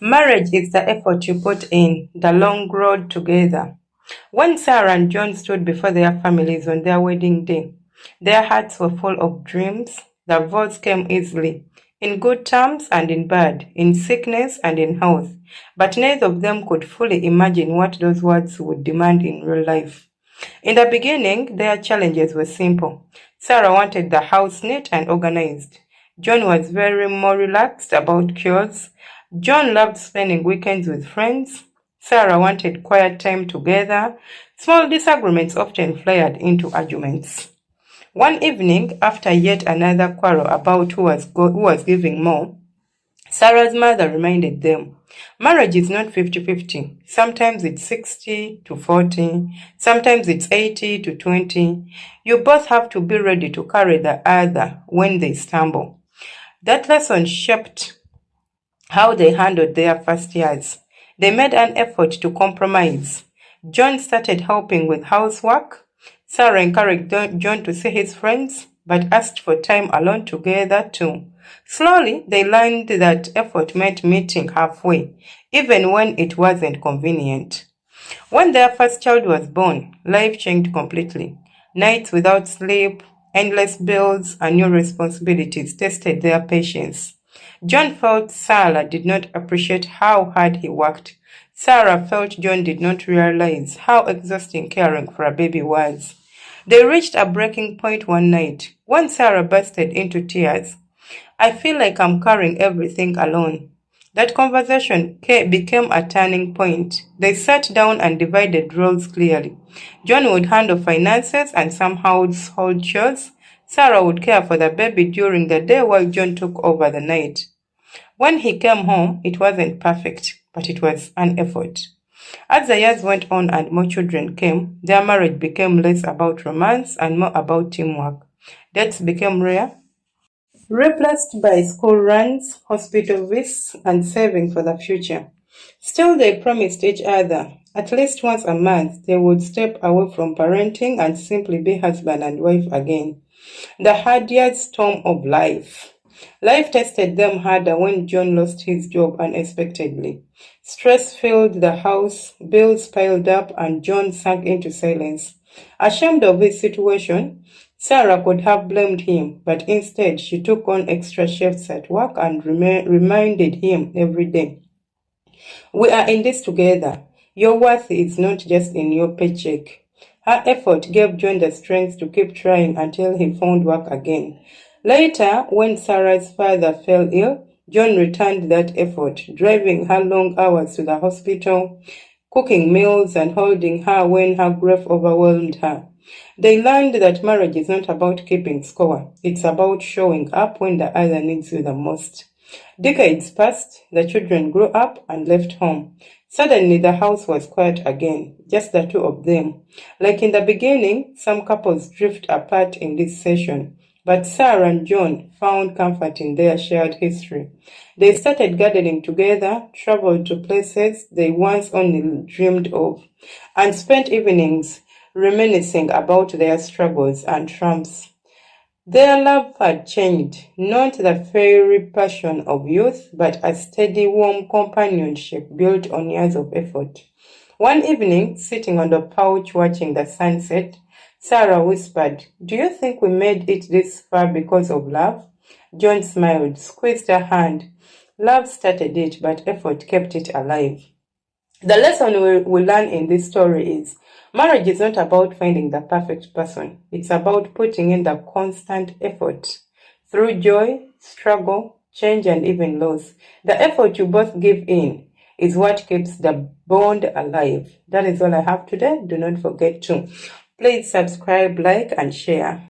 Marriage is the effort you put in, the long road together. When Sarah and John stood before their families on their wedding day, their hearts were full of dreams. The vows came easily, in good terms and in bad, in sickness and in health, but neither of them could fully imagine what those words would demand in real life. In the beginning, their challenges were simple. Sarah wanted the house neat and organized. John was very more relaxed about chores. John loved spending weekends with friends. Sarah wanted quiet time together. Small disagreements often flared into arguments. One evening, after yet another quarrel about who was giving more, Sarah's mother reminded them, marriage is not 50-50. Sometimes it's 60 to 40. Sometimes it's 80 to 20. You both have to be ready to carry the other when they stumble. That lesson shaped how they handled their first years. They made an effort to compromise. John started helping with housework. Sarah encouraged John to see his friends, but asked for time alone together too. Slowly, they learned that effort meant meeting halfway, even when it wasn't convenient. When their first child was born, life changed completely. Nights without sleep, endless bills, and new responsibilities tested their patience. John felt Sarah did not appreciate how hard he worked. Sarah felt John did not realize how exhausting caring for a baby was. They reached a breaking point one night when Sarah bursted into tears. I feel like I'm carrying everything alone. That conversation became a turning point. They sat down and divided roles clearly. John would handle finances and some household chores. Sarah would care for the baby during the day while John took over the night. When he came home, it wasn't perfect, but it was an effort. As the years went on and more children came, their marriage became less about romance and more about teamwork. Dates became rare, replaced by school runs, hospital visits, and saving for the future. Still, they promised each other at least once a month they would step away from parenting and simply be husband and wife again. The hardest storm of life. Life tested them harder when John lost his job unexpectedly. Stress filled the house, bills piled up, and John sank into silence. Ashamed of his situation, Sarah could have blamed him, but instead she took on extra shifts at work and reminded him every day, we are in this together. Your worth is not just in your paycheck. Her effort gave John the strength to keep trying until he found work again. Later, when Sarah's father fell ill, John returned that effort, driving her long hours to the hospital, cooking meals and holding her when her grief overwhelmed her. They learned that marriage is not about keeping score. It's about showing up when the other needs you the most. Decades passed, the children grew up and left home. Suddenly, the house was quiet again, just the two of them. Like in the beginning, some couples drift apart in this session, but Sarah and John found comfort in their shared history. They started gardening together, traveled to places they once only dreamed of, and spent evenings reminiscing about their struggles and triumphs. Their love had changed, not the fiery passion of youth, but a steady, warm companionship built on years of effort. One evening, sitting on the couch watching the sunset, Sarah whispered, do you think we made it this far because of love? John smiled, squeezed her hand. Love started it, but effort kept it alive. The lesson we learn in this story is marriage is not about finding the perfect person. It's about putting in the constant effort. Through joy, struggle, change, and even loss, the effort you both give in is what keeps the bond alive. That is all I have today. Do not forget to please subscribe, like, and share.